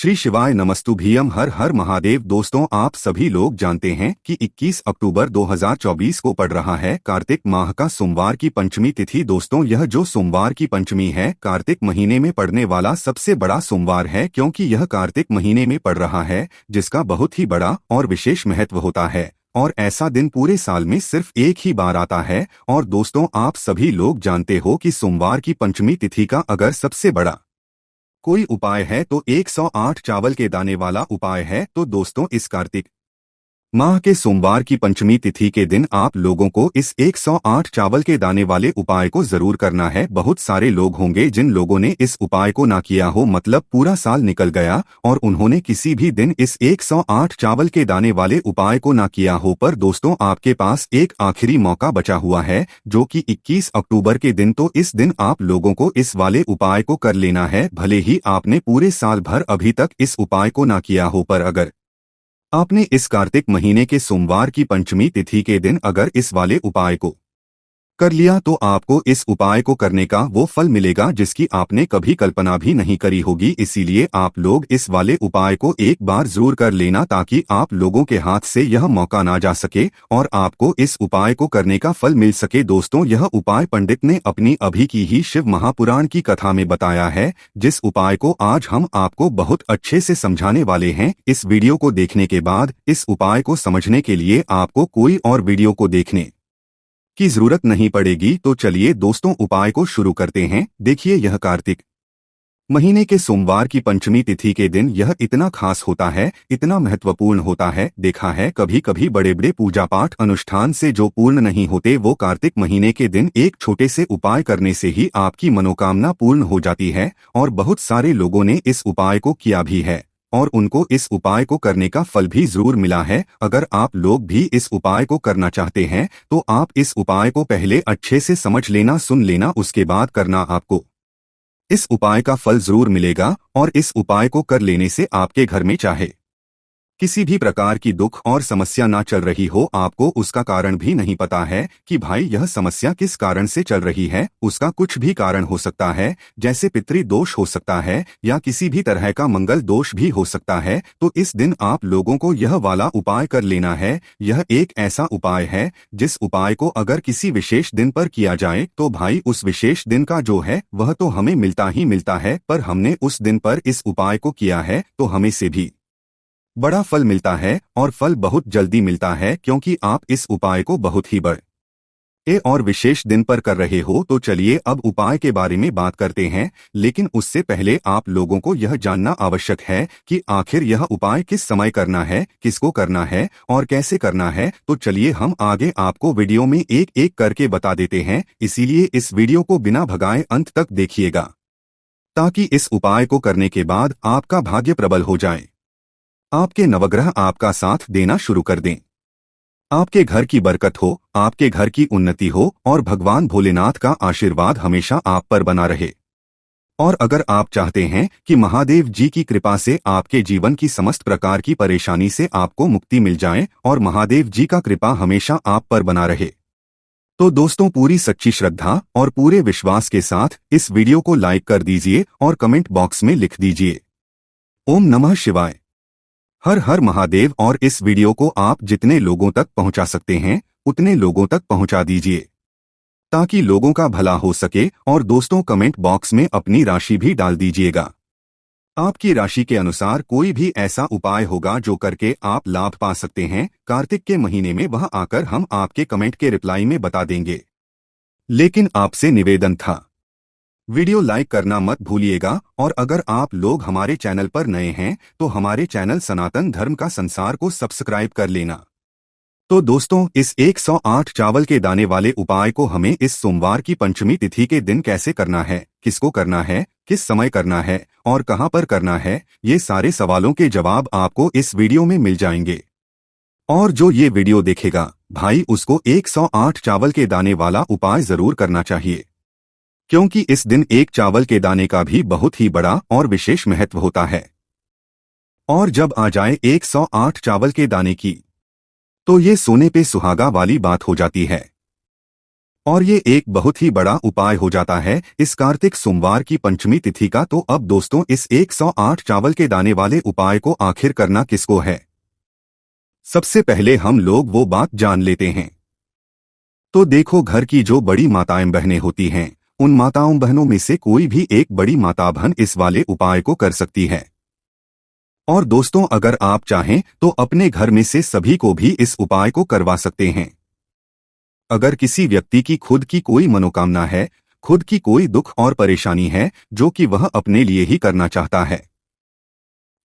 श्री शिवाय नमस्तुभ्यम। हर हर महादेव। दोस्तों, आप सभी लोग जानते हैं कि 21 अक्टूबर 2024 को पड़ रहा है कार्तिक माह का सोमवार की पंचमी तिथि। दोस्तों, यह जो सोमवार की पंचमी है कार्तिक महीने में पड़ने वाला सबसे बड़ा सोमवार है, क्योंकि यह कार्तिक महीने में पड़ रहा है जिसका बहुत ही बड़ा और विशेष महत्व होता है। और ऐसा दिन पूरे साल में सिर्फ एक ही बार आता है। और दोस्तों, आप सभी लोग जानते हो कि सोमवार की पंचमी तिथि का अगर सबसे बड़ा कोई उपाय है तो 108 चावल के दाने वाला उपाय है। तो दोस्तों, इस कार्तिक माह के सोमवार की पंचमी तिथि के दिन आप लोगों को इस 108 चावल के दाने वाले उपाय को जरूर करना है। बहुत सारे लोग होंगे जिन लोगों ने इस उपाय को ना किया हो, मतलब पूरा साल निकल गया और उन्होंने किसी भी दिन इस 108 चावल के दाने वाले उपाय को ना किया हो। पर दोस्तों, आपके पास एक आखिरी मौका बचा हुआ है जो कि 21 अक्टूबर के दिन। तो इस दिन आप लोगों को इस वाले उपाय को कर लेना है, भले ही आपने पूरे साल भर अभी तक इस उपाय को ना किया हो। पर अगर आपने इस कार्तिक महीने के सोमवार की पंचमी तिथि के दिन अगर इस वाले उपाय को कर लिया तो आपको इस उपाय को करने का वो फल मिलेगा जिसकी आपने कभी कल्पना भी नहीं करी होगी। इसीलिए आप लोग इस वाले उपाय को एक बार जरूर कर लेना, ताकि आप लोगों के हाथ से यह मौका ना जा सके और आपको इस उपाय को करने का फल मिल सके। दोस्तों, यह उपाय पंडित ने अपनी अभी की ही शिव महापुराण की कथा में बताया है, जिस उपाय को आज हम आपको बहुत अच्छे से समझाने वाले हैं। इस वीडियो को देखने के बाद इस उपाय को समझने के लिए आपको कोई और वीडियो को देखने की जरूरत नहीं पड़ेगी। तो चलिए दोस्तों, उपाय को शुरू करते हैं। देखिए, यह कार्तिक महीने के सोमवार की पंचमी तिथि के दिन यह इतना खास होता है, इतना महत्वपूर्ण होता है। देखा है कभी कभी बड़े बड़े पूजा पाठ अनुष्ठान से जो पूर्ण नहीं होते, वो कार्तिक महीने के दिन एक छोटे से उपाय करने से ही आपकी मनोकामना पूर्ण हो जाती है। और बहुत सारे लोगों ने इस उपाय को किया भी है और उनको इस उपाय को करने का फल भी जरूर मिला है। अगर आप लोग भी इस उपाय को करना चाहते हैं तो आप इस उपाय को पहले अच्छे से समझ लेना, सुन लेना, उसके बाद करना। आपको इस उपाय का फल जरूर मिलेगा और इस उपाय को कर लेने से आपके घर में चाहे किसी भी प्रकार की दुख और समस्या ना चल रही हो, आपको उसका कारण भी नहीं पता है कि भाई यह समस्या किस कारण से चल रही है, उसका कुछ भी कारण हो सकता है, जैसे पितृ दोष हो सकता है या किसी भी तरह का मंगल दोष भी हो सकता है। तो इस दिन आप लोगों को यह वाला उपाय कर लेना है। यह एक ऐसा उपाय है जिस उपाय को अगर किसी विशेष दिन पर किया जाए तो भाई उस विशेष दिन का जो है वह तो हमें मिलता ही मिलता है, पर हमने उस दिन पर इस उपाय को किया है तो हमें से भी बड़ा फल मिलता है और फल बहुत जल्दी मिलता है, क्योंकि आप इस उपाय को बहुत ही बड़े और विशेष दिन पर कर रहे हो। तो चलिए अब उपाय के बारे में बात करते हैं, लेकिन उससे पहले आप लोगों को यह जानना आवश्यक है कि आखिर यह उपाय किस समय करना है, किसको करना है और कैसे करना है। तो चलिए हम आगे आपको वीडियो में एक एक करके बता देते हैं, इसीलिए इस वीडियो को बिना भगाए अंत तक देखिएगा, ताकि इस उपाय को करने के बाद आपका भाग्य प्रबल हो जाए, आपके नवग्रह आपका साथ देना शुरू कर दें, आपके घर की बरकत हो, आपके घर की उन्नति हो और भगवान भोलेनाथ का आशीर्वाद हमेशा आप पर बना रहे। और अगर आप चाहते हैं कि महादेव जी की कृपा से आपके जीवन की समस्त प्रकार की परेशानी से आपको मुक्ति मिल जाए और महादेव जी का कृपा हमेशा आप पर बना रहे, तो दोस्तों पूरी सच्ची श्रद्धा और पूरे विश्वास के साथ इस वीडियो को लाइक कर दीजिए और कमेंट बॉक्स में लिख दीजिए ओम नमः शिवाय, हर हर महादेव। और इस वीडियो को आप जितने लोगों तक पहुंचा सकते हैं उतने लोगों तक पहुंचा दीजिए, ताकि लोगों का भला हो सके। और दोस्तों, कमेंट बॉक्स में अपनी राशि भी डाल दीजिएगा। आपकी राशि के अनुसार कोई भी ऐसा उपाय होगा जो करके आप लाभ पा सकते हैं कार्तिक के महीने में, वह आकर हम आपके कमेंट के रिप्लाई में बता देंगे। लेकिन आपसे निवेदन था, वीडियो लाइक करना मत भूलिएगा। और अगर आप लोग हमारे चैनल पर नए हैं तो हमारे चैनल सनातन धर्म का संसार को सब्सक्राइब कर लेना। तो दोस्तों, इस 108 चावल के दाने वाले उपाय को हमें इस सोमवार की पंचमी तिथि के दिन कैसे करना है, किसको करना है, किस समय करना है और कहां पर करना है, ये सारे सवालों के जवाब आपको इस वीडियो में मिल जाएंगे। और जो ये वीडियो देखेगा भाई, उसको 108 चावल के दाने वाला उपाय जरूर करना चाहिए, क्योंकि इस दिन एक चावल के दाने का भी बहुत ही बड़ा और विशेष महत्व होता है। और जब आ जाए 108 चावल के दाने की, तो ये सोने पे सुहागा वाली बात हो जाती है। और ये एक बहुत ही बड़ा उपाय हो जाता है इस कार्तिक सोमवार की पंचमी तिथि का। तो अब दोस्तों इस 108 चावल के दाने वाले उपाय को आखिर करना किसको है, सबसे पहले हम लोग वो बात जान लेते हैं। तो देखो, घर की जो बड़ी माताएं बहनें होती हैं, उन माताओं बहनों में से कोई भी एक बड़ी माता बहन इस वाले उपाय को कर सकती है। और दोस्तों अगर आप चाहें तो अपने घर में से सभी को भी इस उपाय को करवा सकते हैं। अगर किसी व्यक्ति की खुद की कोई मनोकामना है, खुद की कोई दुख और परेशानी है जो कि वह अपने लिए ही करना चाहता है,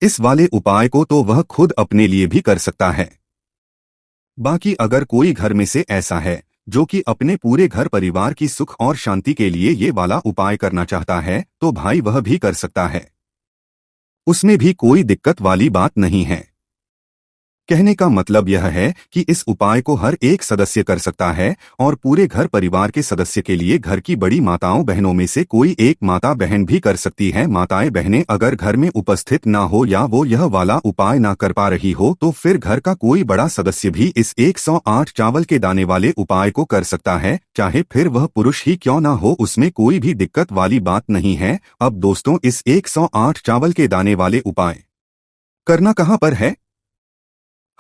इस वाले उपाय को तो वह खुद अपने लिए भी कर सकता है। बाकी अगर कोई घर में से ऐसा है जो कि अपने पूरे घर परिवार की सुख और शांति के लिए ये वाला उपाय करना चाहता है, तो भाई वह भी कर सकता है, उसमें भी कोई दिक्कत वाली बात नहीं है। कहने का मतलब यह है कि इस उपाय को हर एक सदस्य कर सकता है और पूरे घर परिवार के सदस्य के लिए घर की बड़ी माताओं बहनों में से कोई एक माता बहन भी कर सकती है। माताएं बहनें अगर घर में उपस्थित ना हो या वो यह वाला उपाय ना कर पा रही हो तो फिर घर का कोई बड़ा सदस्य भी इस 108 चावल के दाने वाले उपाय को कर सकता है, चाहे फिर वह पुरुष ही क्यों ना हो, उसमें कोई भी दिक्कत वाली बात नहीं है। अब दोस्तों इस 108 चावल के दाने वाले उपाय करना कहाँ पर है?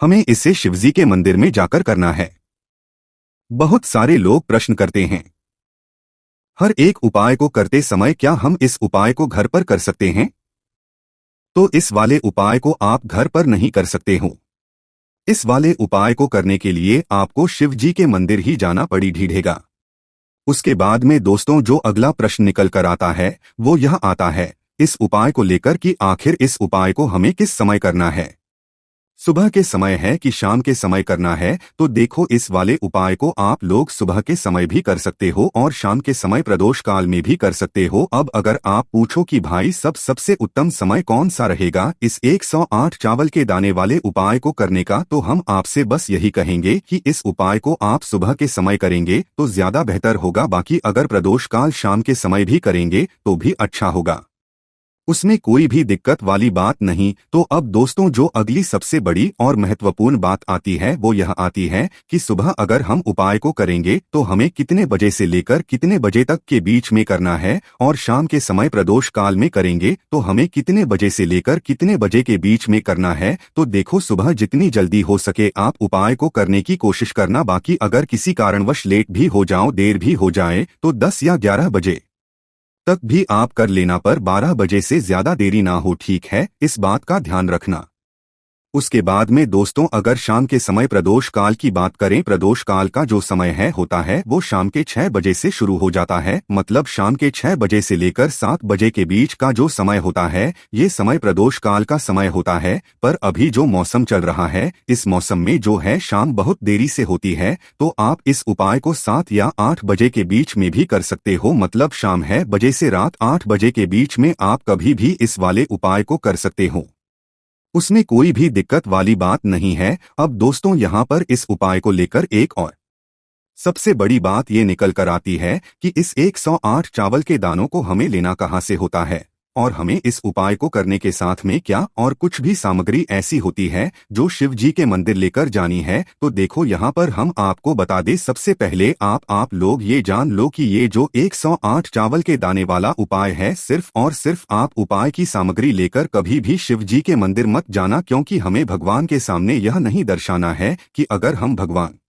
हमें इसे शिवजी के मंदिर में जाकर करना है। बहुत सारे लोग प्रश्न करते हैं, हर एक उपाय को करते समय क्या हम इस उपाय को घर पर कर सकते हैं? तो इस वाले उपाय को आप घर पर नहीं कर सकते हो। इस वाले उपाय को करने के लिए आपको शिवजी के मंदिर ही जाना पड़ी ढीढ़ेगा। उसके बाद में दोस्तों जो अगला प्रश्न निकल कर आता है वो यह आता है इस उपाय को लेकर कि आखिर इस उपाय को हमें किस समय करना है, सुबह के समय है कि शाम के समय करना है? तो देखो, इस वाले उपाय को आप लोग सुबह के समय भी कर सकते हो और शाम के समय प्रदोष काल में भी कर सकते हो। अब अगर आप पूछो कि भाई सबसे उत्तम समय कौन सा रहेगा इस 108 चावल के दाने वाले उपाय को करने का, तो हम आपसे बस यही कहेंगे कि इस उपाय को आप सुबह के समय करेंगे तो ज्यादा बेहतर होगा। बाकी अगर प्रदोष काल शाम के समय भी करेंगे तो भी अच्छा होगा, उसमें कोई भी दिक्कत वाली बात नहीं। तो अब दोस्तों जो अगली सबसे बड़ी और महत्वपूर्ण बात आती है वो यह आती है कि सुबह अगर हम उपाय को करेंगे तो हमें कितने बजे से लेकर कितने बजे तक के बीच में करना है, और शाम के समय प्रदोष काल में करेंगे तो हमें कितने बजे से लेकर कितने बजे के बीच में करना है। तो देखो, सुबह जितनी जल्दी हो सके आप उपाय को करने की कोशिश करना। बाकी अगर किसी कारणवश लेट भी हो जाओ, देर भी हो जाए, तो 10 या 11 बजे तक भी आप कर लेना, पर 12 बजे से ज्यादा देरी ना हो, ठीक है? इस बात का ध्यान रखना। उसके बाद में दोस्तों अगर शाम के समय प्रदोष काल की बात करें, प्रदोष काल का जो समय है होता है वो शाम के 6 बजे से शुरू हो जाता है। मतलब शाम के 6 बजे से लेकर 7 बजे के बीच का जो समय होता है ये समय प्रदोष काल का समय होता है। पर अभी जो मौसम चल रहा है इस मौसम में जो है शाम बहुत देरी से होती है, तो आप इस उपाय को 7 या 8 बजे के बीच में भी कर सकते हो। मतलब शाम 6 बजे से रात 8 बजे के बीच में आप कभी भी इस वाले उपाय को कर सकते हो, उसमें कोई भी दिक्कत वाली बात नहीं है। अब दोस्तों यहाँ पर इस उपाय को लेकर एक और सबसे बड़ी बात ये निकल कर आती है कि इस 108 चावल के दानों को हमें लेना कहाँ से होता है, और हमें इस उपाय को करने के साथ में क्या और कुछ भी सामग्री ऐसी होती है जो शिव जी के मंदिर लेकर जानी है। तो देखो यहाँ पर हम आपको बता दें, सबसे पहले आप लोग ये जान लो कि ये जो 108 चावल के दाने वाला उपाय है, सिर्फ और सिर्फ आप उपाय की सामग्री लेकर कभी भी शिव जी के मंदिर मत जाना, क्योंकि हमें भगवान के सामने यह नहीं दर्शाना है कि अगर हम भगवान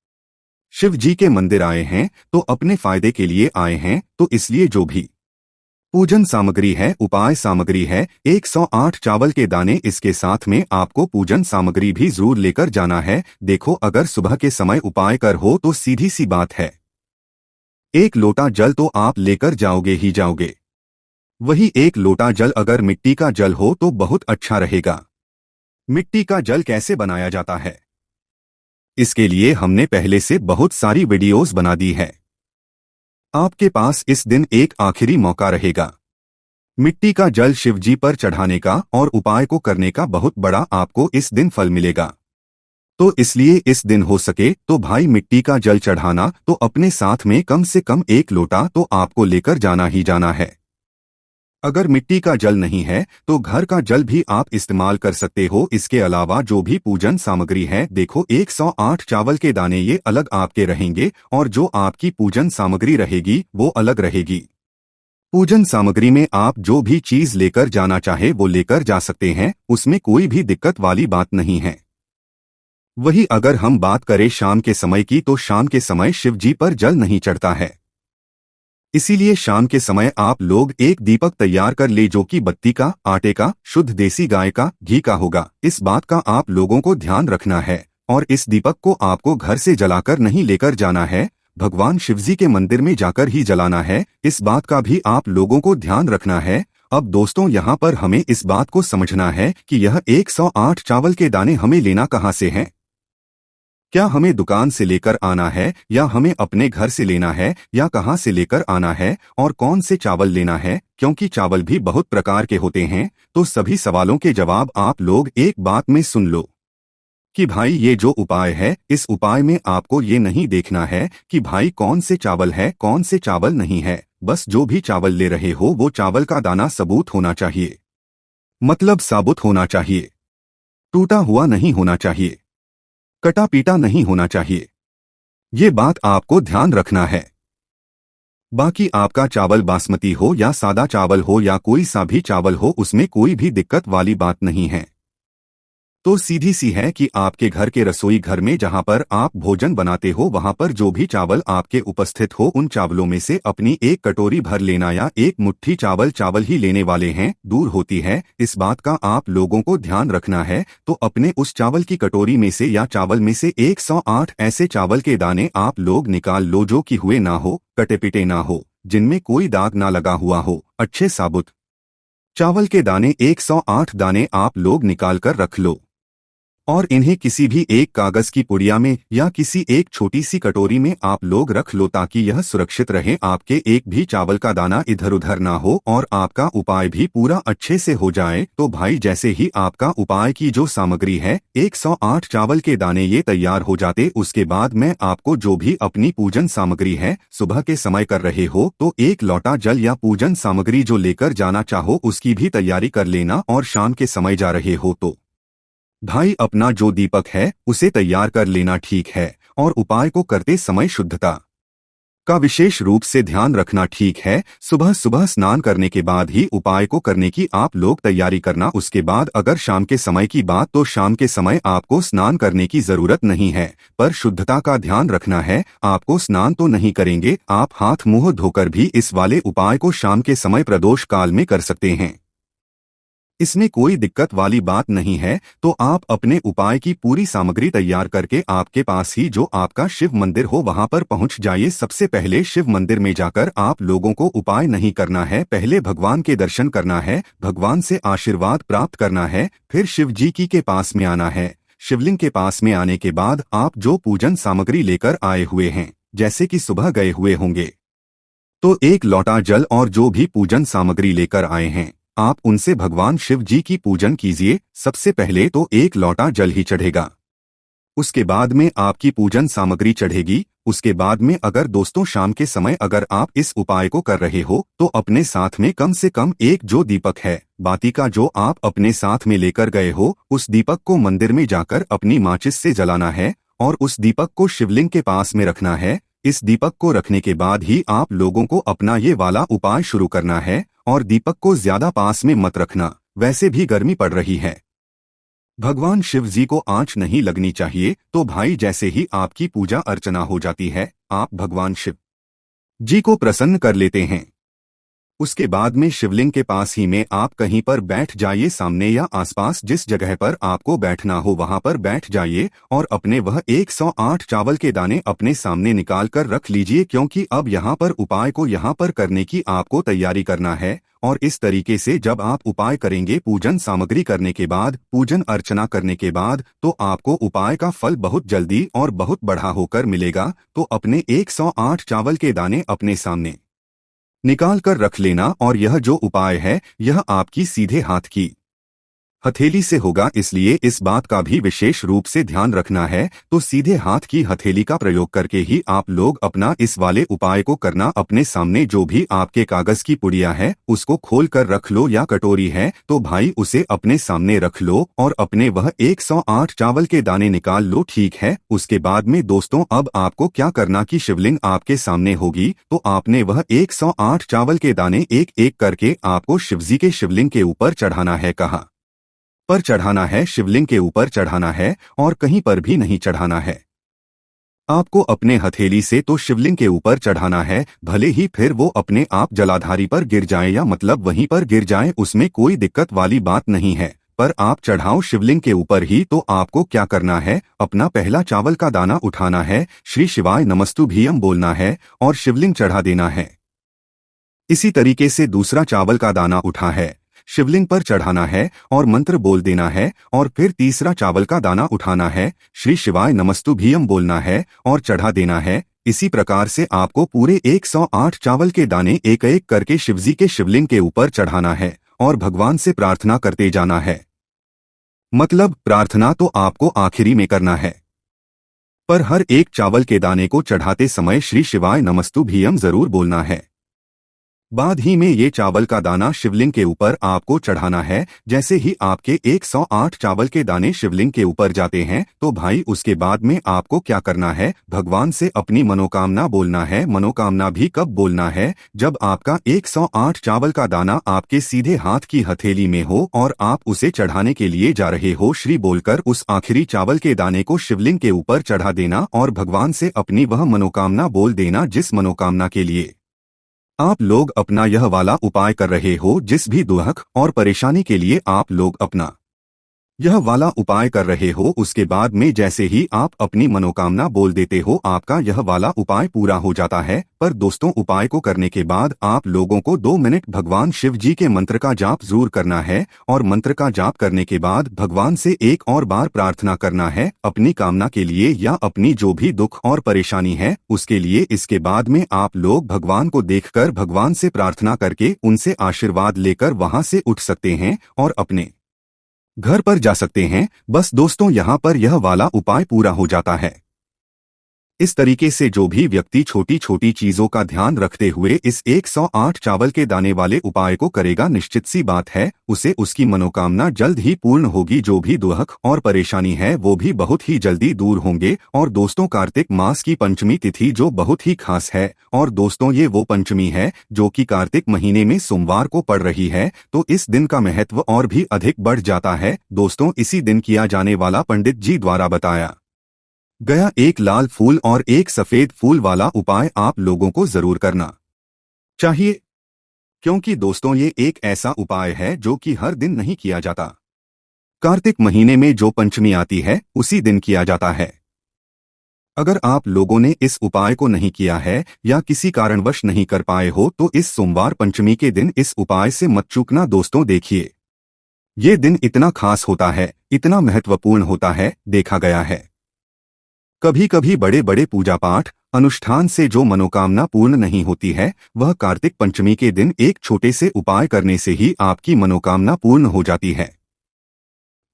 शिव जी के मंदिर आए हैं तो अपने फायदे के लिए आए हैं। तो इसलिए जो भी पूजन सामग्री है, उपाय सामग्री है, 108 चावल के दाने, इसके साथ में आपको पूजन सामग्री भी जरूर लेकर जाना है। देखो अगर सुबह के समय उपाय कर हो तो सीधी सी बात है, 1 लोटा जल तो आप लेकर जाओगे ही जाओगे। वही 1 लोटा जल अगर मिट्टी का जल हो तो बहुत अच्छा रहेगा। मिट्टी का जल कैसे बनाया जाता है इसके लिए हमने पहले से बहुत सारी वीडियोस बना दी है। आपके पास इस दिन एक आखिरी मौका रहेगा मिट्टी का जल शिवजी पर चढ़ाने का और उपाय को करने का। बहुत बड़ा आपको इस दिन फल मिलेगा। तो इसलिए इस दिन हो सके तो भाई मिट्टी का जल चढ़ाना तो अपने साथ में कम से कम 1 लोटा तो आपको लेकर जाना ही जाना है। अगर मिट्टी का जल नहीं है तो घर का जल भी आप इस्तेमाल कर सकते हो। इसके अलावा जो भी पूजन सामग्री है, देखो 108 चावल के दाने ये अलग आपके रहेंगे और जो आपकी पूजन सामग्री रहेगी वो अलग रहेगी। पूजन सामग्री में आप जो भी चीज लेकर जाना चाहे वो लेकर जा सकते हैं, उसमें कोई भी दिक्कत वाली बात नहीं है। वही अगर हम बात करें शाम के समय की, तो शाम के समय शिव जी पर जल नहीं चढ़ता है। इसीलिए शाम के समय आप लोग एक दीपक तैयार कर ले, जो कि बत्ती का, आटे का, शुद्ध देसी गाय का घी का होगा। इस बात का आप लोगों को ध्यान रखना है और इस दीपक को आपको घर से जलाकर नहीं लेकर जाना है, भगवान शिवजी के मंदिर में जाकर ही जलाना है। इस बात का भी आप लोगों को ध्यान रखना है। अब दोस्तों, यहाँ पर हमें इस बात को समझना है कि यह 108 चावल के दाने हमें लेना कहाँ से हैं। क्या हमें दुकान से लेकर आना है या हमें अपने घर से लेना है या कहाँ से लेकर आना है और कौन से चावल लेना है, क्योंकि चावल भी बहुत प्रकार के होते हैं। तो सभी सवालों के जवाब आप लोग एक बात में सुन लो कि भाई ये जो उपाय है, इस उपाय में आपको ये नहीं देखना है कि भाई कौन से चावल है कौन से चावल नहीं है। बस जो भी चावल ले रहे हो वो चावल का दाना सबूत होना चाहिए, मतलब साबुत होना चाहिए, टूटा हुआ नहीं होना चाहिए, कटा पीटा नहीं होना चाहिए। ये बात आपको ध्यान रखना है। बाकी आपका चावल बासमती हो या सादा चावल हो या कोई सा भी चावल हो, उसमें कोई भी दिक्कत वाली बात नहीं है। तो सीधी सी है कि आपके घर के रसोई घर में जहां पर आप भोजन बनाते हो, वहां पर जो भी चावल आपके उपस्थित हो, उन चावलों में से अपनी एक कटोरी भर लेना या एक मुट्ठी चावल ही लेने वाले हैं, दूर होती है। इस बात का आप लोगों को ध्यान रखना है। तो अपने उस चावल की कटोरी में से या चावल में से 108 ऐसे चावल के दाने आप लोग निकाल लो जो कि हुए ना हो, कटे पिटे ना हो, जिनमें कोई दाग ना लगा हुआ हो, अच्छे साबुत चावल के दाने 108 दाने आप लोग निकाल कर रख लो और इन्हें किसी भी एक कागज की पुड़िया में या किसी एक छोटी सी कटोरी में आप लोग रख लो, ताकि यह सुरक्षित रहे, आपके एक भी चावल का दाना इधर उधर ना हो और आपका उपाय भी पूरा अच्छे से हो जाए। तो भाई, जैसे ही आपका उपाय की जो सामग्री है 108 चावल के दाने ये तैयार हो जाते, उसके बाद मैं आपको जो भी अपनी पूजन सामग्री है, सुबह के समय कर रहे हो तो एक लोटा जल या पूजन सामग्री जो लेकर जाना चाहो उसकी भी तैयारी कर लेना, और शाम के समय जा रहे हो तो भाई अपना जो दीपक है उसे तैयार कर लेना, ठीक है। और उपाय को करते समय शुद्धता का विशेष रूप से ध्यान रखना, ठीक है। सुबह सुबह स्नान करने के बाद ही उपाय को करने की आप लोग तैयारी करना। उसके बाद अगर शाम के समय की बात, तो शाम के समय आपको स्नान करने की जरूरत नहीं है, पर शुद्धता का ध्यान रखना है। आपको स्नान तो नहीं करेंगे, आप हाथ मुंह धोकर भी इस वाले उपाय को शाम के समय प्रदोष काल में कर सकते हैं, इसमें कोई दिक्कत वाली बात नहीं है। तो आप अपने उपाय की पूरी सामग्री तैयार करके आपके पास ही जो आपका शिव मंदिर हो वहां पर पहुंच जाइए। सबसे पहले शिव मंदिर में जाकर आप लोगों को उपाय नहीं करना है, पहले भगवान के दर्शन करना है, भगवान से आशीर्वाद प्राप्त करना है, फिर शिव जी की के पास में आना है। शिवलिंग के पास में आने के बाद आप जो पूजन सामग्री लेकर आए हुए हैं, जैसे कि सुबह गए हुए होंगे, तो एक लोटा जल और जो भी पूजन सामग्री लेकर आए हैं, आप उनसे भगवान शिव जी की पूजन कीजिए। सबसे पहले तो एक लोटा जल ही चढ़ेगा, उसके बाद में आपकी पूजन सामग्री चढ़ेगी। उसके बाद में अगर दोस्तों शाम के समय अगर आप इस उपाय को कर रहे हो, तो अपने साथ में कम से कम एक जो दीपक है बाती का, जो आप अपने साथ में लेकर गए हो, उस दीपक को मंदिर में जाकर अपनी माचिस से जलाना है और उस दीपक को शिवलिंग के पास में रखना है। इस दीपक को रखने के बाद ही आप लोगों को अपना ये वाला उपाय शुरू करना है, और दीपक को ज्यादा पास में मत रखना, वैसे भी गर्मी पड़ रही है, भगवान शिव जी को आंच नहीं लगनी चाहिए। तो भाई, जैसे ही आपकी पूजा अर्चना हो जाती है, आप भगवान शिव जी को प्रसन्न कर लेते हैं। उसके बाद में शिवलिंग के पास ही में आप कहीं पर बैठ जाइए, सामने या आसपास जिस जगह पर आपको बैठना हो वहां पर बैठ जाइए और अपने वह 108 चावल के दाने अपने सामने निकाल कर रख लीजिए, क्योंकि अब यहाँ पर उपाय को यहाँ पर करने की आपको तैयारी करना है। और इस तरीके से जब आप उपाय करेंगे, पूजन सामग्री करने के बाद, पूजन अर्चना करने के बाद, तो आपको उपाय का फल बहुत जल्दी और बहुत बढ़ा होकर मिलेगा। तो अपने 108 चावल के दाने अपने सामने निकाल कर रख लेना, और यह जो उपाय है यह आपकी सीधे हाथ की हथेली से होगा, इसलिए इस बात का भी विशेष रूप से ध्यान रखना है। तो सीधे हाथ की हथेली का प्रयोग करके ही आप लोग अपना इस वाले उपाय को करना। अपने सामने जो भी आपके कागज की पुड़िया है उसको खोल कर रख लो, या कटोरी है तो भाई उसे अपने सामने रख लो और अपने वह 108 चावल के दाने निकाल लो। ठीक है, उसके बाद में दोस्तों अब आपको क्या करना कि शिवलिंग आपके सामने होगी तो आपने वह 108 चावल के दाने एक एक करके आपको शिवजी के शिवलिंग के ऊपर चढ़ाना है। कहाँ पर चढ़ाना है? शिवलिंग के ऊपर चढ़ाना है और कहीं पर भी नहीं चढ़ाना है। आपको अपने हथेली से तो शिवलिंग के ऊपर चढ़ाना है, भले ही फिर वो अपने आप जलाधारी पर गिर जाए या मतलब वहीं पर गिर जाए, उसमें कोई दिक्कत वाली बात नहीं है, पर आप चढ़ाओ शिवलिंग के ऊपर ही। तो आपको क्या करना है, अपना पहला चावल का दाना उठाना है, श्री शिवाय नमस्तुभ्यम बोलना है और शिवलिंग चढ़ा देना है। इसी तरीके से दूसरा चावल का दाना उठा है, शिवलिंग पर चढ़ाना है और मंत्र बोल देना है, और फिर तीसरा चावल का दाना उठाना है, श्री शिवाय नमस्तुभ्यम बोलना है और चढ़ा देना है। इसी प्रकार से आपको पूरे 108 चावल के दाने एक एक करके शिवजी के शिवलिंग के ऊपर चढ़ाना है और भगवान से प्रार्थना करते जाना है। मतलब प्रार्थना तो आपको आखिरी में करना है, पर हर एक चावल के दाने को चढ़ाते समय श्री शिवाय नमस्तुभ्यम जरूर बोलना है। बाद ही में ये चावल का दाना शिवलिंग के ऊपर आपको चढ़ाना है। जैसे ही आपके 108 चावल के दाने शिवलिंग के ऊपर जाते हैं तो भाई उसके बाद में आपको क्या करना है, भगवान से अपनी मनोकामना बोलना है। मनोकामना भी कब बोलना है, जब आपका 108 चावल का दाना आपके सीधे हाथ की हथेली में हो और आप उसे चढ़ाने के लिए जा रहे हो। श्री बोलकर उस आखिरी चावल के दाने को शिवलिंग के ऊपर चढ़ा देना और भगवान से अपनी वह मनोकामना बोल देना जिस मनोकामना के लिए आप लोग अपना यह वाला उपाय कर रहे हो। जिस भी दुख और परेशानी के लिए आप लोग अपना यह वाला उपाय कर रहे हो, उसके बाद में जैसे ही आप अपनी मनोकामना बोल देते हो आपका यह वाला उपाय पूरा हो जाता है। पर दोस्तों उपाय को करने के बाद आप लोगों को 2 मिनट भगवान शिव जी के मंत्र का जाप जरूर करना है, और मंत्र का जाप करने के बाद भगवान से एक और बार प्रार्थना करना है अपनी कामना के लिए या अपनी जो भी दुख और परेशानी है उसके लिए। इसके बाद में आप लोग भगवान को देखकर भगवान से प्रार्थना करके उनसे आशीर्वाद लेकर वहां से उठ सकते हैं और अपने घर पर जा सकते हैं। बस दोस्तों यहाँ पर यह वाला उपाय पूरा हो जाता है। इस तरीके से जो भी व्यक्ति छोटी छोटी चीजों का ध्यान रखते हुए इस 108 चावल के दाने वाले उपाय को करेगा, निश्चित सी बात है उसे उसकी मनोकामना जल्द ही पूर्ण होगी। जो भी दुख और परेशानी है वो भी बहुत ही जल्दी दूर होंगे। और दोस्तों कार्तिक मास की पंचमी तिथि जो बहुत ही खास है, और दोस्तों ये वो पंचमी है जो कि कार्तिक महीने में सोमवार को पड़ रही है, तो इस दिन का महत्व और भी अधिक बढ़ जाता है। दोस्तों इसी दिन किया जाने वाला पंडित जी द्वारा बताया गया एक लाल फूल और एक सफेद फूल वाला उपाय आप लोगों को जरूर करना चाहिए, क्योंकि दोस्तों ये एक ऐसा उपाय है जो कि हर दिन नहीं किया जाता। कार्तिक महीने में जो पंचमी आती है उसी दिन किया जाता है। अगर आप लोगों ने इस उपाय को नहीं किया है या किसी कारणवश नहीं कर पाए हो तो इस सोमवार पंचमी के दिन इस उपाय से मत चूकना। दोस्तों देखिए ये दिन इतना खास होता है, इतना महत्वपूर्ण होता है, देखा गया है कभी कभी बड़े बड़े पूजा पाठ अनुष्ठान से जो मनोकामना पूर्ण नहीं होती है वह कार्तिक पंचमी के दिन एक छोटे से उपाय करने से ही आपकी मनोकामना पूर्ण हो जाती है।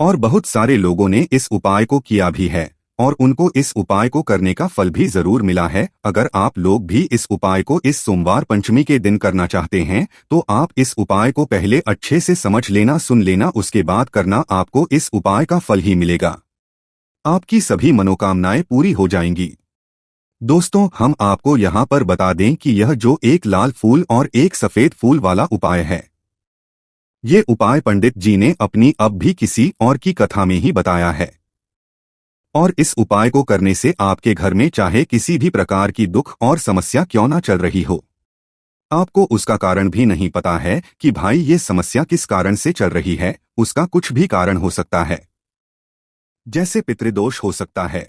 और बहुत सारे लोगों ने इस उपाय को किया भी है और उनको इस उपाय को करने का फल भी जरूर मिला है। अगर आप लोग भी इस उपाय को इस सोमवार पंचमी के दिन करना चाहते हैं तो आप इस उपाय को पहले अच्छे से समझ लेना, सुन लेना, उसके बाद करना। आपको इस उपाय का फल ही मिलेगा, आपकी सभी मनोकामनाएं पूरी हो जाएंगी। दोस्तों हम आपको यहाँ पर बता दें कि यह जो एक लाल फूल और एक सफेद फूल वाला उपाय है, ये उपाय पंडित जी ने अपनी अब भी किसी और की कथा में ही बताया है। और इस उपाय को करने से आपके घर में चाहे किसी भी प्रकार की दुख और समस्या क्यों ना चल रही हो, आपको उसका कारण भी नहीं पता है कि भाई ये समस्या किस कारण से चल रही है, उसका कुछ भी कारण हो सकता है। जैसे पितृदोष हो सकता है,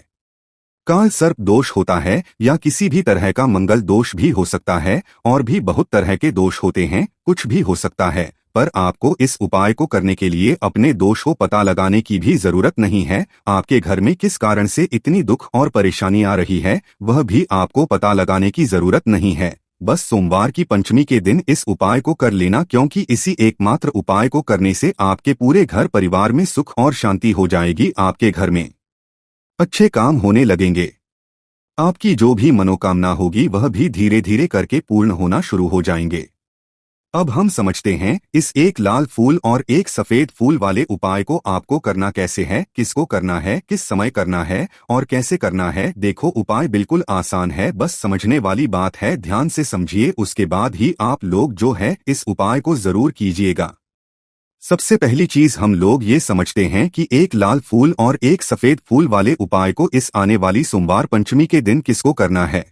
काल सर्प दोष होता है, या किसी भी तरह का मंगल दोष भी हो सकता है, और भी बहुत तरह के दोष होते हैं, कुछ भी हो सकता है। पर आपको इस उपाय को करने के लिए अपने दोष को पता लगाने की भी जरूरत नहीं है। आपके घर में किस कारण से इतनी दुख और परेशानी आ रही है वह भी आपको पता लगाने की जरूरत नहीं है। बस सोमवार की पंचमी के दिन इस उपाय को कर लेना, क्योंकि इसी एकमात्र उपाय को करने से आपके पूरे घर परिवार में सुख और शांति हो जाएगी। आपके घर में अच्छे काम होने लगेंगे। आपकी जो भी मनोकामना होगी वह भी धीरे धीरे करके पूर्ण होना शुरू हो जाएंगे। अब हम समझते हैं इस एक लाल फूल और एक सफेद फूल वाले उपाय को आपको करना कैसे है, किसको करना है, किस समय करना है और कैसे करना है। देखो, उपाय बिल्कुल आसान है, बस समझने वाली बात है। ध्यान से समझिए, उसके बाद ही आप लोग जो है इस उपाय को जरूर कीजिएगा। सबसे पहली चीज हम लोग ये समझते हैं कि एक लाल फूल और एक सफेद फूल वाले उपाय को इस आने वाली सोमवार पंचमी के दिन किसको करना है।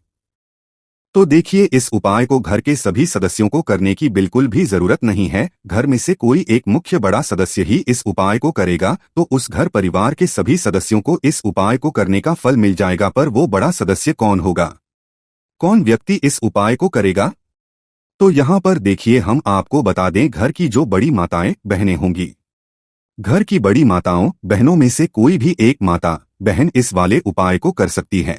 तो देखिए, इस उपाय को घर के सभी सदस्यों को करने की बिल्कुल भी जरूरत नहीं है। घर में से कोई एक मुख्य बड़ा सदस्य ही इस उपाय को करेगा तो उस घर परिवार के सभी सदस्यों को इस उपाय को करने का फल मिल जाएगा। पर वो बड़ा सदस्य कौन होगा, कौन व्यक्ति इस उपाय को करेगा? तो यहाँ पर देखिए, हम आपको बता दें, घर की जो बड़ी माताएं बहनें होंगी, घर की बड़ी माताओं बहनों में से कोई भी एक माता बहन इस वाले उपाय को कर सकती है।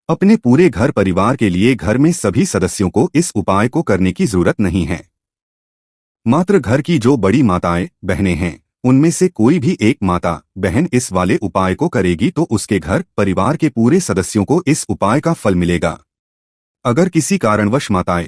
अपने पूरे घर परिवार के लिए घर में सभी सदस्यों को इस उपाय को करने की जरूरत नहीं है। मात्र घर की जो बड़ी माताएं बहनें हैं उनमें से कोई भी एक माता बहन इस वाले उपाय को करेगी तो उसके घर परिवार के पूरे सदस्यों को इस उपाय का फल मिलेगा। अगर किसी कारणवश माताएं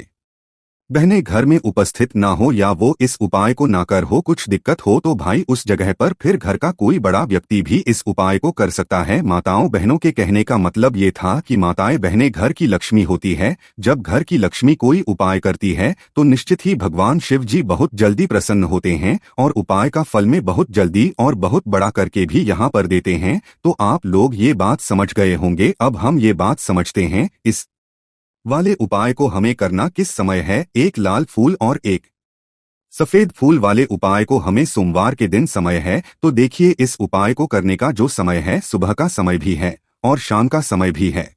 बहनें घर में उपस्थित ना हो या वो इस उपाय को ना कर हो, कुछ दिक्कत हो, तो भाई उस जगह पर फिर घर का कोई बड़ा व्यक्ति भी इस उपाय को कर सकता है। माताओं बहनों के कहने का मतलब ये था कि माताएं बहनें घर की लक्ष्मी होती है। जब घर की लक्ष्मी कोई उपाय करती है तो निश्चित ही भगवान शिव जी बहुत जल्दी प्रसन्न होते हैं और उपाय का फल में बहुत जल्दी और बहुत बड़ा करके भी यहाँ पर देते हैं। तो आप लोग ये बात समझ गए होंगे। अब हम ये बात समझते हैं इस वाले उपाय को हमें करना किस समय है। एक लाल फूल और एक सफेद फूल वाले उपाय को हमें सोमवार के दिन समय है। तो देखिए, इस उपाय को करने का जो समय है सुबह का समय भी है और शाम का समय भी है।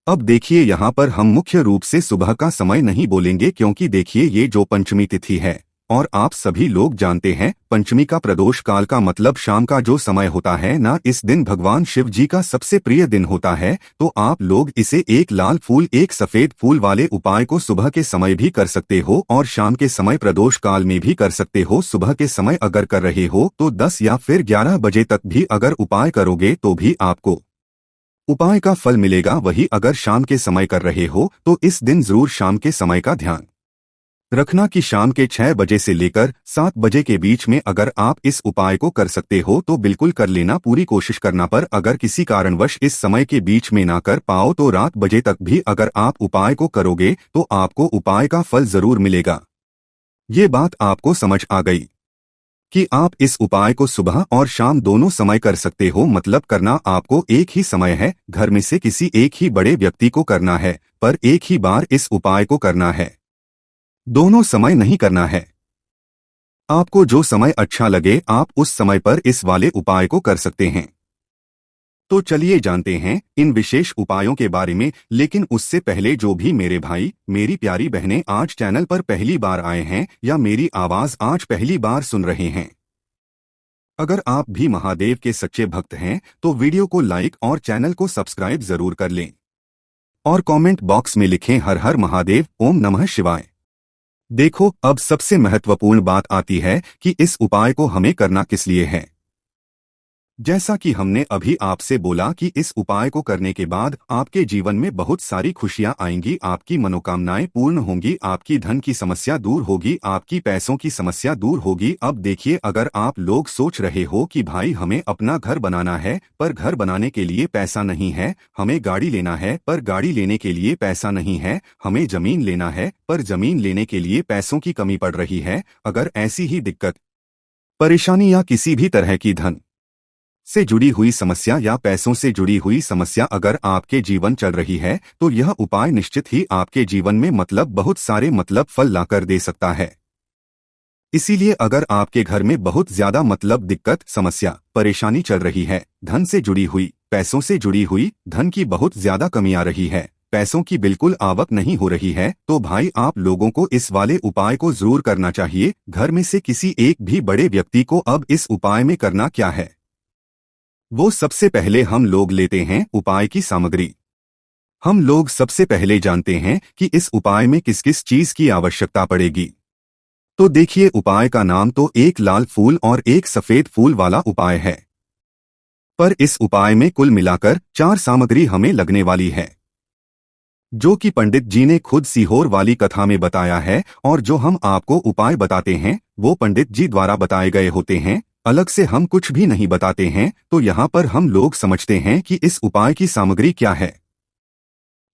अब देखिए, यहाँ पर हम मुख्य रूप से सुबह का समय नहीं बोलेंगे, क्योंकि देखिए ये जो पंचमी तिथि है और आप सभी लोग जानते हैं पंचमी का प्रदोष काल का मतलब शाम का जो समय होता है ना, इस दिन भगवान शिव जी का सबसे प्रिय दिन होता है। तो आप लोग इसे एक लाल फूल एक सफेद फूल वाले उपाय को सुबह के समय भी कर सकते हो और शाम के समय प्रदोष काल में भी कर सकते हो। सुबह के समय अगर कर रहे हो तो 10 या फिर 11 बजे तक भी अगर उपाय करोगे तो भी आपको उपाय का फल मिलेगा। वही अगर शाम के समय कर रहे हो तो इस दिन जरूर शाम के समय का ध्यान रखना कि शाम के 6 बजे से लेकर 7 बजे के बीच में अगर आप इस उपाय को कर सकते हो तो बिल्कुल कर लेना, पूरी कोशिश करना। पर अगर किसी कारणवश इस समय के बीच में ना कर पाओ तो रात बजे तक भी अगर आप उपाय को करोगे तो आपको उपाय का फल जरूर मिलेगा। ये बात आपको समझ आ गई कि आप इस उपाय को सुबह और शाम दोनों समय कर सकते हो। मतलब करना आपको एक ही समय है, घर में से किसी एक ही बड़े व्यक्ति को करना है, पर एक ही बार इस उपाय को करना है, दोनों समय नहीं करना है। आपको जो समय अच्छा लगे आप उस समय पर इस वाले उपाय को कर सकते हैं। तो चलिए जानते हैं इन विशेष उपायों के बारे में। लेकिन उससे पहले जो भी मेरे भाई मेरी प्यारी बहनें आज चैनल पर पहली बार आए हैं या मेरी आवाज आज पहली बार सुन रहे हैं, अगर आप भी महादेव के सच्चे भक्त हैं तो वीडियो को लाइक और चैनल को सब्सक्राइब जरूर कर लें और कमेंट बॉक्स में लिखें हर हर महादेव, ओम नमः शिवाय। देखो, अब सबसे महत्वपूर्ण बात आती है कि इस उपाय को हमें करना किस लिए है। जैसा कि हमने अभी आपसे बोला कि इस उपाय को करने के बाद आपके जीवन में बहुत सारी खुशियां आएंगी, आपकी मनोकामनाएं पूर्ण होंगी, आपकी धन की समस्या दूर होगी, आपकी पैसों की समस्या दूर होगी। अब देखिए, अगर आप लोग सोच रहे हो कि भाई हमें अपना घर बनाना है पर घर बनाने के लिए पैसा नहीं है, हमें गाड़ी लेना है पर गाड़ी लेने के लिए पैसा नहीं है, हमें जमीन लेना है पर जमीन लेने के लिए पैसों की कमी पड़ रही है, अगर ऐसी ही दिक्कत परेशानी या किसी भी तरह की धन से जुड़ी हुई समस्या या पैसों से जुड़ी हुई समस्या अगर आपके जीवन चल रही है तो यह उपाय निश्चित ही आपके जीवन में बहुत सारे फल लाकर दे सकता है। इसीलिए अगर आपके घर में बहुत ज्यादा दिक्कत समस्या परेशानी चल रही है, धन से जुड़ी हुई पैसों से जुड़ी हुई, धन की बहुत ज्यादा कमी आ रही है, पैसों की बिल्कुल आवक नहीं हो रही है, तो भाई आप लोगों को इस वाले उपाय को जरूर करना चाहिए। घर में से किसी एक भी बड़े व्यक्ति को अब इस उपाय में करना क्या है, वो सबसे पहले हम लोग लेते हैं उपाय की सामग्री। हम लोग सबसे पहले जानते हैं कि इस उपाय में किस किस चीज की आवश्यकता पड़ेगी। तो देखिए, उपाय का नाम तो एक लाल फूल और एक सफेद फूल वाला उपाय है, पर इस उपाय में कुल मिलाकर 4 सामग्री हमें लगने वाली है, जो कि पंडित जी ने खुद सीहोर वाली कथा में बताया है। और जो हम आपको उपाय बताते हैं वो पंडित जी द्वारा बताए गए होते हैं, अलग से हम कुछ भी नहीं बताते हैं। तो यहाँ पर हम लोग समझते हैं कि इस उपाय की सामग्री क्या है।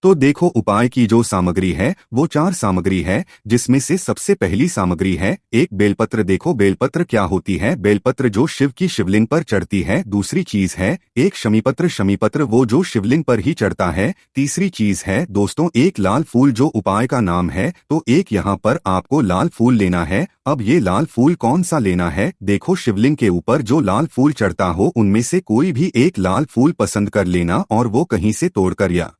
तो देखो, उपाय की जो सामग्री है वो 4 सामग्री है, जिसमें से सबसे पहली सामग्री है एक बेलपत्र। देखो, बेलपत्र क्या होती है? बेलपत्र जो शिव की शिवलिंग पर चढ़ती है। दूसरी चीज है एक शमीपत्र। शमीपत्र वो जो शिवलिंग पर ही चढ़ता है। तीसरी चीज है दोस्तों एक लाल फूल, जो उपाय का नाम है। तो एक यहाँ पर आपको लाल फूल लेना है। अब ये लाल फूल कौन सा लेना है? देखो, शिवलिंग के ऊपर जो लाल फूल चढ़ता हो उनमें से कोई भी एक लाल फूल पसंद कर लेना, और वो कहीं से तोड़कर या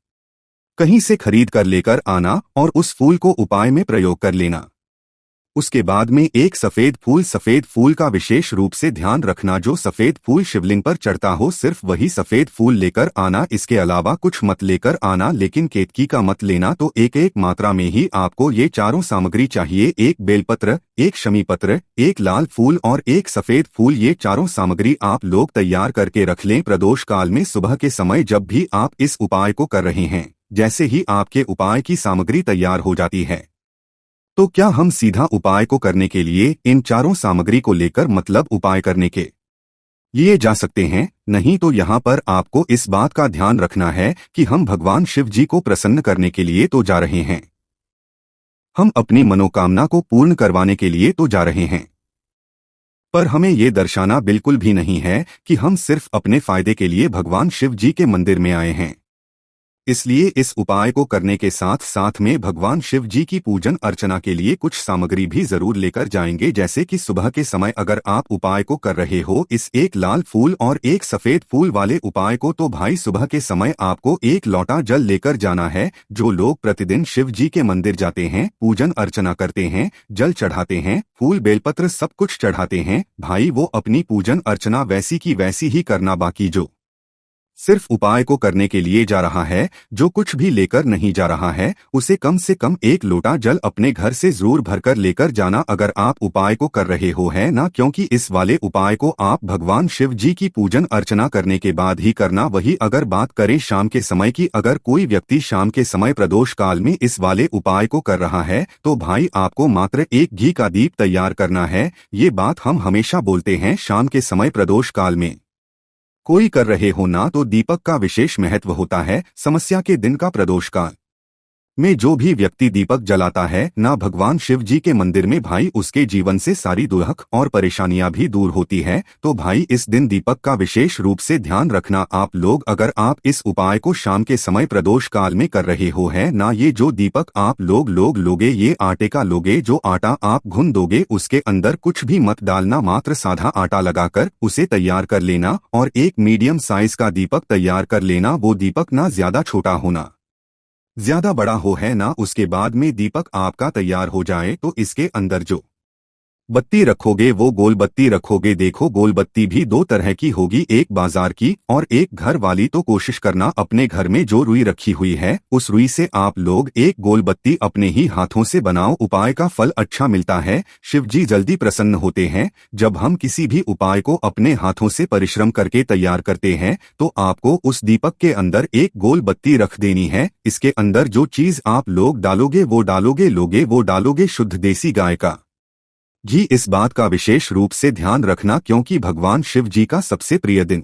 कहीं से खरीद कर लेकर आना और उस फूल को उपाय में प्रयोग कर लेना। उसके बाद में एक सफेद फूल। सफेद फूल का विशेष रूप से ध्यान रखना, जो सफेद फूल शिवलिंग पर चढ़ता हो सिर्फ वही सफेद फूल लेकर आना। इसके अलावा कुछ मत लेकर आना, लेकिन केतकी का मत लेना। तो एक एक मात्रा में ही आपको ये चारों सामग्री चाहिए। एक बेलपत्र, एक शमीपत्र, एक लाल फूल और एक सफेद फूल। ये चारों सामग्री आप लोग तैयार करके रख लें। प्रदोष काल में सुबह के समय जब भी आप इस उपाय को कर रहे हैं, जैसे ही आपके उपाय की सामग्री तैयार हो जाती है, तो क्या हम सीधा उपाय को करने के लिए इन चारों सामग्री को लेकर मतलब उपाय करने के लिए जा सकते हैं? नहीं, तो यहाँ पर आपको इस बात का ध्यान रखना है कि हम भगवान शिव जी को प्रसन्न करने के लिए तो जा रहे हैं, हम अपनी मनोकामना को पूर्ण करवाने के लिए तो जा रहे हैं। पर हमें ये दर्शाना बिल्कुल भी नहीं है कि हम सिर्फ अपने फायदे के लिए भगवान शिव जी के मंदिर में आए हैं। इसलिए इस उपाय को करने के साथ साथ में भगवान शिव जी की पूजन अर्चना के लिए कुछ सामग्री भी जरूर लेकर जाएंगे। जैसे कि सुबह के समय अगर आप उपाय को कर रहे हो इस एक लाल फूल और एक सफेद फूल वाले उपाय को, तो भाई सुबह के समय आपको एक लोटा जल लेकर जाना है। जो लोग प्रतिदिन शिव जी के मंदिर जाते हैं, पूजन अर्चना करते हैं, जल चढ़ाते हैं, फूल बेलपत्र सब कुछ चढ़ाते हैं, भाई वो अपनी पूजन अर्चना वैसी की वैसी ही करना। बाकी जो सिर्फ उपाय को करने के लिए जा रहा है, जो कुछ भी लेकर नहीं जा रहा है, उसे कम से कम एक लोटा जल अपने घर से जरूर भरकर लेकर जाना अगर आप उपाय को कर रहे हो, है ना? क्योंकि इस वाले उपाय को आप भगवान शिव जी की पूजन अर्चना करने के बाद ही करना। वही अगर बात करें शाम के समय की, अगर कोई व्यक्ति शाम के समय प्रदोष काल में इस वाले उपाय को कर रहा है, तो भाई आपको मात्र एक घी का दीप तैयार करना है। ये बात हम हमेशा बोलते हैं, शाम के समय प्रदोष काल में कोई कर रहे हो ना, तो दीपक का विशेष महत्व होता है। समस्या के दिन का प्रदोष काल में जो भी व्यक्ति दीपक जलाता है ना भगवान शिव जी के मंदिर में, भाई उसके जीवन से सारी दुख और परेशानियां भी दूर होती है। तो भाई इस दिन दीपक का विशेष रूप से ध्यान रखना आप लोग। अगर आप इस उपाय को शाम के समय प्रदोष काल में कर रहे हो, है ना, ये जो दीपक आप लोग लोगे, ये आटे का लोगे। जो आटा आप घुन दोगे उसके अंदर कुछ भी मत डालना, मात्र साधा आटा लगाकर उसे तैयार कर लेना और एक मीडियम साइज का दीपक तैयार कर लेना। वो दीपक ना ज्यादा छोटा होना, ज्यादा बड़ा हो, है ना। उसके बाद में दीपक आपका तैयार हो जाए तो इसके अंदर जो बत्ती रखोगे वो गोल बत्ती रखोगे। देखो, गोल बत्ती भी 2 तरह की होगी, एक बाजार की और एक घर वाली। तो कोशिश करना अपने घर में जो रुई रखी हुई है उस रुई से आप लोग एक गोल बत्ती अपने ही हाथों से बनाओ। उपाय का फल अच्छा मिलता है, शिव जी जल्दी प्रसन्न होते हैं। जब हम किसी भी उपाय को अपने हाथों से परिश्रम करके तैयार करते हैं, तो आपको उस दीपक के अंदर एक गोल बत्ती रख देनी है। इसके अंदर जो चीज आप लोग डालोगे वो डालोगे शुद्ध देसी गाय का घी। इस बात का विशेष रूप से ध्यान रखना, क्योंकि भगवान शिव जी का सबसे प्रिय दिन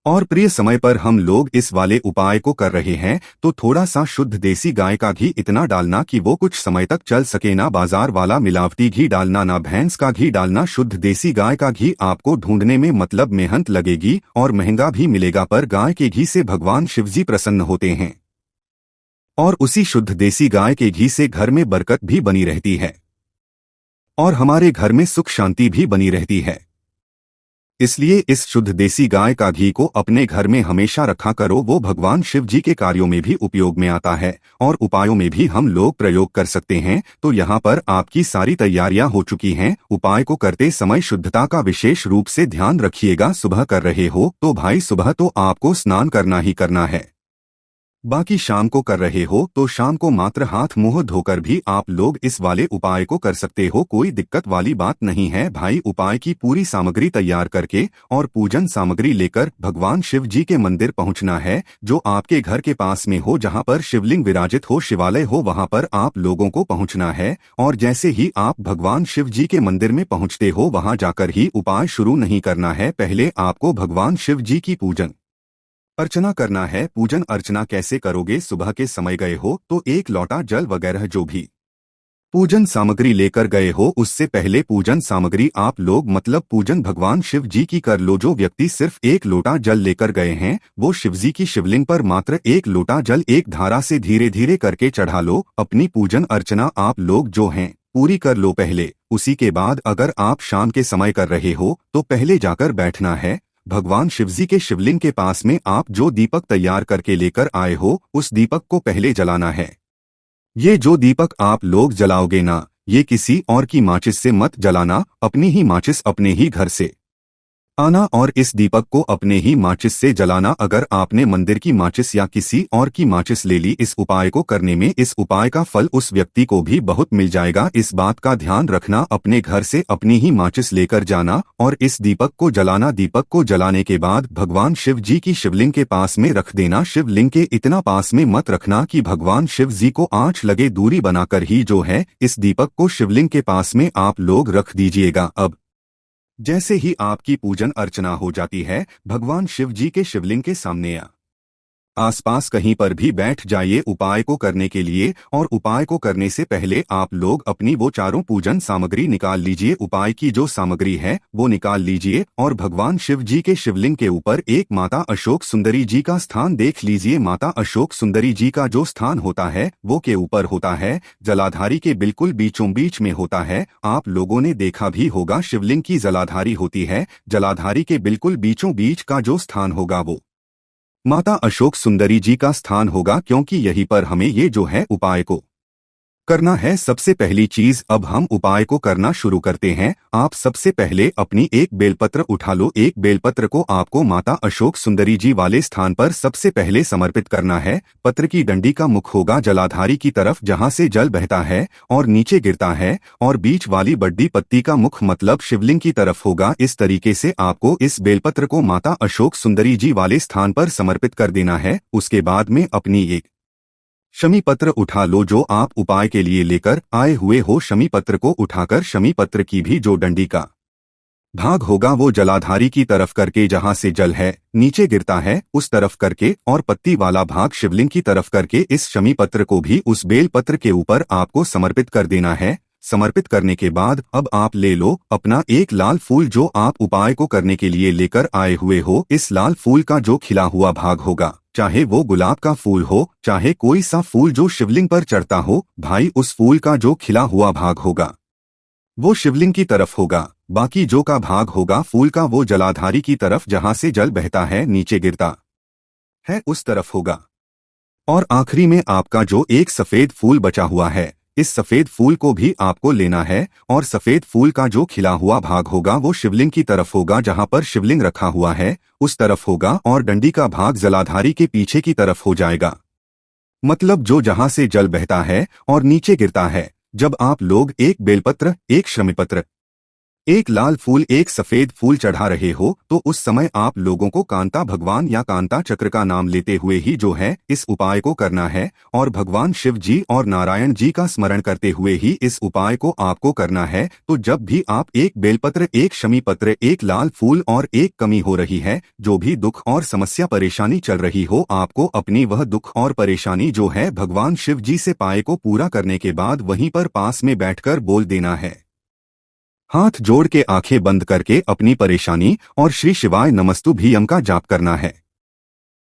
और प्रिय समय पर हम लोग इस वाले उपाय को कर रहे हैं। तो थोड़ा सा शुद्ध देसी गाय का घी इतना डालना कि वो कुछ समय तक चल सके, ना बाजार वाला मिलावटी घी डालना, ना भैंस का घी डालना। शुद्ध देसी गाय का घी आपको ढूंढने में मतलब मेहनत लगेगी और महंगा भी मिलेगा, पर गाय के घी से भगवान शिव जी प्रसन्न होते हैं और उसी शुद्ध देसी गाय के घी से घर में बरकत भी बनी रहती है और हमारे घर में सुख शांति भी बनी रहती है। इसलिए इस शुद्ध देसी गाय का घी को अपने घर में हमेशा रखा करो। वो भगवान शिव जी के कार्यों में भी उपयोग में आता है और उपायों में भी हम लोग प्रयोग कर सकते हैं। तो यहाँ पर आपकी सारी तैयारियां हो चुकी हैं। उपाय को करते समय शुद्धता का विशेष रूप से ध्यान रखिएगा। सुबह कर रहे हो तो भाई सुबह तो आपको स्नान करना ही करना है। बाकी शाम को कर रहे हो तो शाम को मात्र हाथ मुंह धोकर भी आप लोग इस वाले उपाय को कर सकते हो, कोई दिक्कत वाली बात नहीं है भाई। उपाय की पूरी सामग्री तैयार करके और पूजन सामग्री लेकर भगवान शिव जी के मंदिर पहुंचना है, जो आपके घर के पास में हो, जहां पर शिवलिंग विराजित हो, शिवालय हो, वहां पर आप लोगों को पहुंचना है। और जैसे ही आप भगवान शिव जी के मंदिर में पहुंचते हो, वहां जाकर ही उपाय शुरू नहीं करना है। पहले आपको भगवान शिव जी की पूजन अर्चना करना है। पूजन अर्चना कैसे करोगे? सुबह के समय गए हो तो एक लोटा जल वगैरह जो भी पूजन सामग्री लेकर गए हो, उससे पहले पूजन सामग्री आप लोग मतलब पूजन भगवान शिव जी की कर लो। जो व्यक्ति सिर्फ एक लोटा जल लेकर गए हैं, वो शिवजी की शिवलिंग पर मात्र एक लोटा जल एक धारा से धीरे धीरे करके चढ़ा लो। अपनी पूजन अर्चना आप लोग जो हैं पूरी कर लो पहले। उसी के बाद अगर आप शाम के समय कर रहे हो तो पहले जाकर बैठना है भगवान शिवजी के शिवलिंग के पास में। आप जो दीपक तैयार करके लेकर आए हो, उस दीपक को पहले जलाना है। ये जो दीपक आप लोग जलाओगे ना, ये किसी और की माचिस से मत जलाना, अपनी ही माचिस अपने ही घर से आना और इस दीपक को अपने ही माचिस से जलाना। अगर आपने मंदिर की माचिस या किसी और की माचिस ले ली इस उपाय को करने में, इस उपाय का फल उस व्यक्ति को भी बहुत मिल जाएगा। इस बात का ध्यान रखना, अपने घर से अपनी ही माचिस लेकर जाना और इस दीपक को जलाना। दीपक को जलाने के बाद भगवान शिव जी की शिवलिंग के पास में रख देना। शिवलिंग के इतना पास में मत रखना कि भगवान शिव जी को आंच लगे, दूरी बनाकर ही जो है इस दीपक को शिवलिंग के पास में आप लोग रख दीजिएगा। अब जैसे ही आपकी पूजन अर्चना हो जाती है, भगवान शिव जी के शिवलिंग के सामने या आसपास कहीं पर भी बैठ जाइए उपाय को करने के लिए। और उपाय को करने से पहले आप लोग अपनी वो चारों पूजन सामग्री निकाल लीजिए। उपाय की जो सामग्री है वो निकाल लीजिए और भगवान शिव जी के शिवलिंग के ऊपर एक माता अशोक सुंदरी जी का स्थान देख लीजिए। माता अशोक सुंदरी जी का जो स्थान होता है वो के ऊपर होता है, जलाधारी के बिल्कुल बीचों बीच में होता है। आप लोगों ने देखा भी होगा शिवलिंग की जलाधारी होती है, जलाधारी के बिल्कुल बीचों बीच का जो स्थान होगा वो माता अशोक सुंदरी जी का स्थान होगा, क्योंकि यहीं पर हमें ये जो है उपाय को करना है। सबसे पहली चीज, अब हम उपाय को करना शुरू करते हैं। आप सबसे पहले अपनी एक बेलपत्र उठा लो। एक बेलपत्र को आपको माता अशोक सुंदरी जी वाले स्थान पर सबसे पहले समर्पित करना है। पत्र की डंडी का मुख होगा जलाधारी की तरफ, जहां से जल बहता है और नीचे गिरता है, और बीच वाली बड्डी पत्ती का मुख मतलब शिवलिंग की तरफ होगा। इस तरीके से आपको इस बेलपत्र को माता अशोक सुंदरी जी वाले स्थान पर समर्पित कर देना है। उसके बाद में अपनी एक शमी पत्र उठा लो जो आप उपाय के लिए लेकर आए हुए हो। शमी पत्र को उठाकर शमी पत्र की भी जो डंडी का भाग होगा वो जलाधारी की तरफ करके, जहां से जल है नीचे गिरता है उस तरफ करके, और पत्ती वाला भाग शिवलिंग की तरफ करके इस शमी पत्र को भी उस बेल पत्र के ऊपर आपको समर्पित कर देना है। समर्पित करने के बाद अब आप ले लो अपना एक लाल फूल जो आप उपाय को करने के लिए लेकर आए हुए हो। इस लाल फूल का जो खिला हुआ भाग होगा, चाहे वो गुलाब का फूल हो, चाहे कोई सा फूल जो शिवलिंग पर चढ़ता हो, भाई उस फूल का जो खिला हुआ भाग होगा वो शिवलिंग की तरफ होगा। बाकी जो का भाग होगा फूल का वो जलाधारी की तरफ, जहां से जल बहता है नीचे गिरता है उस तरफ होगा। और आखिरी में आपका जो एक सफेद फूल बचा हुआ है, इस सफेद फूल को भी आपको लेना है और सफेद फूल का जो खिला हुआ भाग होगा वो शिवलिंग की तरफ होगा, जहां पर शिवलिंग रखा हुआ है उस तरफ होगा, और डंडी का भाग जलाधारी के पीछे की तरफ हो जाएगा, मतलब जो जहां से जल बहता है और नीचे गिरता है। जब आप लोग एक बेलपत्र, एक शमीपत्र, एक लाल फूल, एक सफेद फूल चढ़ा रहे हो, तो उस समय आप लोगों को कांता भगवान या कांता चक्र का नाम लेते हुए ही जो है इस उपाय को करना है, और भगवान शिव जी और नारायण जी का स्मरण करते हुए ही इस उपाय को आपको करना है। तो जब भी आप एक बेलपत्र, एक शमी पत्र, एक लाल फूल और एक कमी हो रही है, जो भी दुख और समस्या परेशानी चल रही हो, आपको अपनी वह दुख और परेशानी जो है भगवान शिव जी से पाए को पूरा करने के बाद वहीं पर पास में बैठकर बोल देना है। हाथ जोड़ के आंखें बंद करके अपनी परेशानी और श्री शिवाय नमस्तुभ्यम का जाप करना है।